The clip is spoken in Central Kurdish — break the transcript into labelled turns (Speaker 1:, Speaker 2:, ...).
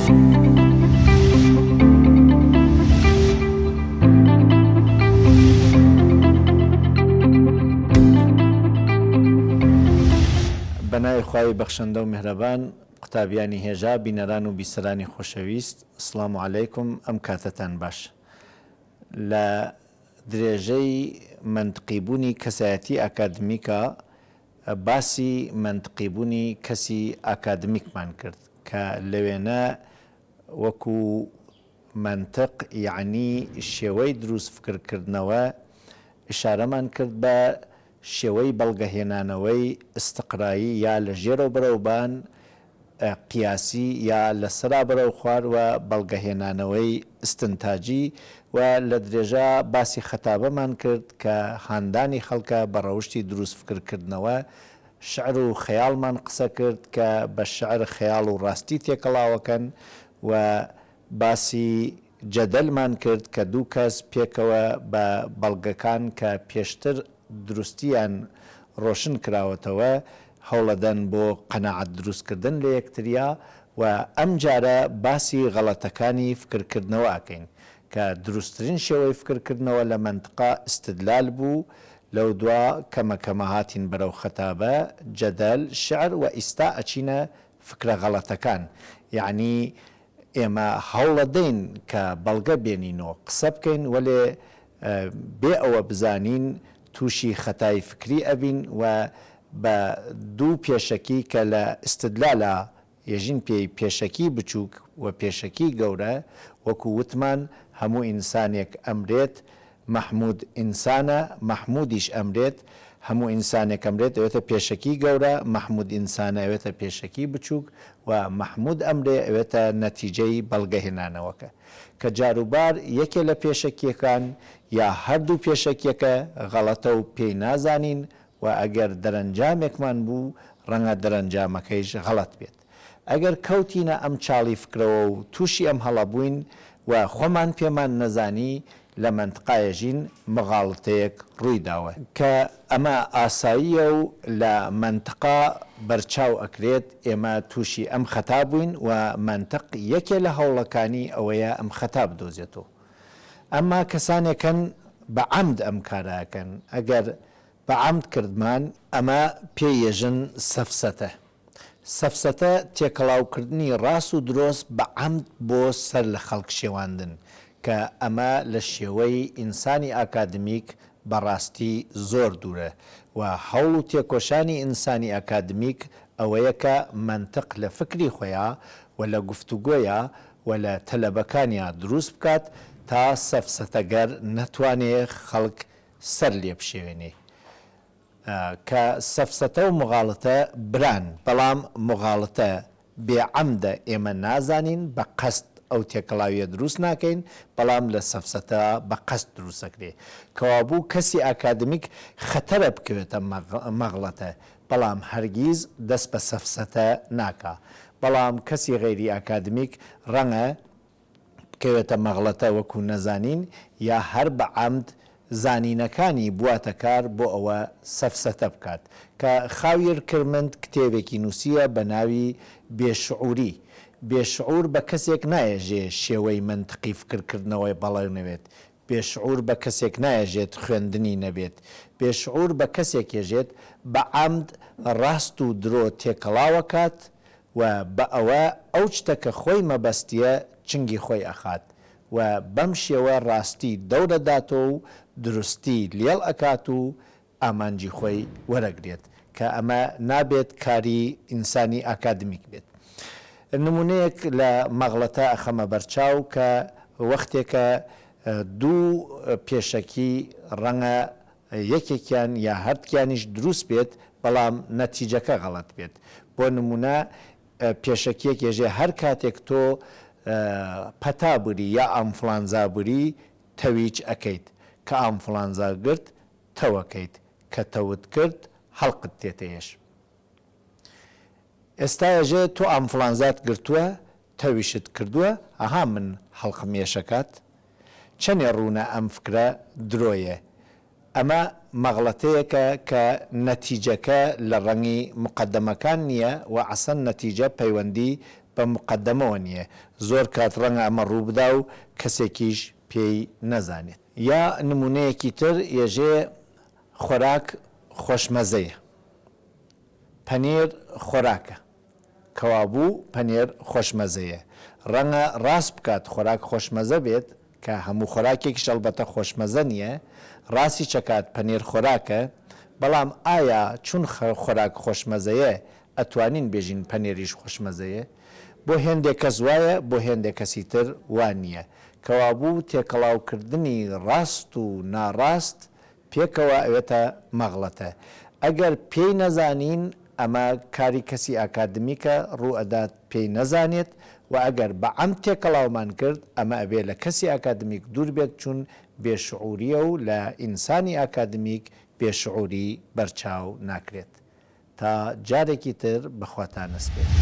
Speaker 1: بەناوی خوای بەخشەندە و میهرەبان، قوتابیانی هێژا، بینەران و بیسەرانی خۆشەویست، سڵام عەلەیکم. ئەم کاتتان باش. لە درێژەی منتقیبوونی کەسایەتی ئاکادمیکە باسی منتقیبوونی کەسی ئاکادمیکمان کرد کە لەوێنە وەکو منتق یعنی شێوەی دروست فکرکردنەوە ئشارەمان کرد بە شێوەی بەڵگەهێنانەوەی استقرایی یا لە ژێرە بەرەوبان قیاسی یا لە سرا بەرەو خوار و بەڵگەهێنانەوەی استنتاجی و لە درێژە باسی خەتابەمان کرد کە هاندانی خەڵکە بە ڕەوشی دروست فکرکردنەوە شعر و خەیاڵمان قسە کرد کە بە شعر خەیاڵ و ڕاستی تێکەڵاوەکەن و باسی جەدەلمان کرد کە دوو کەس پێکەوە بە بەڵگەکان کە پێشتر دروستیان ڕۆشن کراوەتەوە هەوڵەدەن بۆ قەناعەت دروستکردن لە یەکتریا و ئەم جارە باسی غەڵەتەکانی فکرکردنەوە ئاکەین کە دروستترین شێوەی فکرکردنەوە لە منتقا استدلال بوو. لەو دوا کەمەکەمە هاتین بەرەو خەتابە، جەدەل، شعر و ئیستا ئەچینە فکرە غەڵەتەکان. یعنی ئێمە هەوڵەدەین کە بەڵگە بێنینەوە قسە بکەین وەلێ بێ ئەوە بزانین تووشی خەتای فکری ئەبین و بە دوو پێشەکی کە لە استدلالە یەژین پێی پێشەکی بچووک و پێشەکی گەورە، وەکو وتمان هەموو ئینسانێک ئەمرێت، مەحموود ئینسانە، مەحمودیش ئەمرێت، هەموو ئینسانێک ئەمرێت ئەوێتە پێشەکی گەورە، مەحموود ئینسانە ئەوێتە پێشەکی بچووک و مەحموود ئەمرێ ئەوێتە نەتیجەی بەڵگەهێنانەوەکە کە جاروبار یەکێ لە پێشەکیەکان یا هەردوو پێشەکیەکە غەڵەتە و پێی نازانین و ئەگەر دەرەنجامێکمان بوو ڕەنگە دەرەنجامەکەیش غەڵەت بێت. ئەگەر کەوتینە ئەم چاڵی فکرەوە و تووشی ئەم هەڵە بووین و خۆمان پێمان نەزانی لە منتقایەژین مغاڵتەیەک ڕووی داوە کە ئەمە ئاساییە و لە منتقا بەرچاو ئەکرێت ئێمە تووشی ئەم خەتا بووین و منتق یەکێ لە هەوڵەکانی ئەوەیە ئەم خەتا بدۆزێتەوە. ئەمما کەسانێکن بە عەمد ئەم کارەکەن، ئەگەر بە عەمد کردمان ئەمە پێیەژن سەفسەتە. سەفسەتە تێکەڵاوکردنی ڕاست و درۆست بە عەمد بۆ سەر لە خەڵک شێواندن کە ئەمە لە شێوەی ئینسانی ئاکادمیک بەڕاستی زۆر دوورە و هەوڵ و تێکۆشانی ئینسانی ئاکادمیک ئەوەیە کە منتق لە فکری خۆیان و لە گفتوگۆیە و لە تەلەبەکانیان دروست بکات تا سەفسەتەگەر نەتوانێت خەڵک سەر لێ بشێوێنێ کە سەفسەتە و مغاڵەتە بران، بەڵام مغاڵەتە بێعەمدە ئێمە نازانین بە قەست ئەو تێکەڵاویە دروست ناکەین، بەڵام لە سەفسەتە بە قەست دروستەکرێ کەوابوو کەسی ئاکادمیک خەتەرە بکەوێتە مەغڵەتە، بەڵام هەرگیز دەست بە سەفسەتە ناکا. بەڵام کەسی غەیری ئاکادمیک ڕەنگە بکەوێتە مەغڵەتە وەکو نەزانین یا هەر بە عەمد زانینەکانی بواتە کار بۆ ئەوە سەفسەتە بکات کە خاویر کرمند کتێبێکی نووسیە بە ناوی بێشعوری. بێشعور بە کەسێک نایەژێ شێوەی منتقی فکرکردنەوەی بەڵێنەوێت، بێشعور بە کەسێک نایەژێت خوێندنی نەبێت، بێشعور بە کەسێک ێژێت بە عەمد ڕاست و درۆ تێکەڵاوەکات و بە ئەوە ئەو شتەکە خۆی مەبەستیە چنگی خۆی ئەخات و بەم شێوە ڕاستی دەورەداتەوە و درستی لێڵ ئەکات و ئامانجی خۆی وەرەگرێت کە ئەمە نابێت کاری ئینسانی ئاکادمیک بێت. نمونەیەک لە مەغڵەتە ئەخەمە بەرچاو کە وەختێکە دوو پێشەکی ڕەنگە یەکێکیان یا هەردکیانیش دروست بێت بەڵام نەتیجەکە غەڵەت بێت. بۆ نمونە پێشەکیەک ێژێ هەر کاتێک تۆ پەتابووری یا ئەمفلانزابووری تەویج ئەەکەیت کە ئەمفلانزا گرت تەوەکەیت کە تەوت کرد هەڵقت تێتەیەش. ئێستا ێژێ تۆ ئەمفلانزات گرتووە تەویشت کردووە ئەها من هەڵقم ێشەکات چەندێ ڕوونە ئەم فکرە درۆیە. ئەمە مەغڵەتەیەکە کە نەتیجەکە لە ڕەنگی مقدمەکان نییە و عەسەن نەتیجە پەیوەندی بە مقدمەوە نییە زۆر کات ڕەنگە ئەمە ڕووبدا و کەسێکیش پێی نەزانێت. یا نمونەیەکی تر ێژێ خۆراک خۆشمەزەیە، پەنیر خۆراکە، کەوابوو پەنیر خۆشمەزەیە، ڕەنگە ڕاست بکات خۆراک خۆشمەزە بێت کە هەموو خۆراکێکیش ئەلبەتە خۆشمەزە نییە، ڕاستی چەکات پەنیر خۆراکە، بەڵام ئایا چون خۆراک خۆشمەزەیە ئەتوانین بێژین پەنێریش خۆشمەزەیە؟ بۆ هێندێک کەس وایە، بۆ هێندێک کەسی تر وان نییە. کەوابوو تێکەڵاوکردنی ڕاست و ناڕاست پێکەوە ئەوێتە مەغڵەتە. ئەگەر پێی نەزانین ئەمە کاری کەسی ئاکادمیکە ڕوو ئەدات پێی نەزانێت و ئەگەر بە ئەم تێکەڵاومان کرد ئەمە ئەبێ لە کەسی ئاکادمیک دوور بێت چون بێشعوریە و لە ئینسانی ئاکادمیک بێشعوری بەرچاو ناکرێت. تا جارێکی تر بەخواتان نسپێت.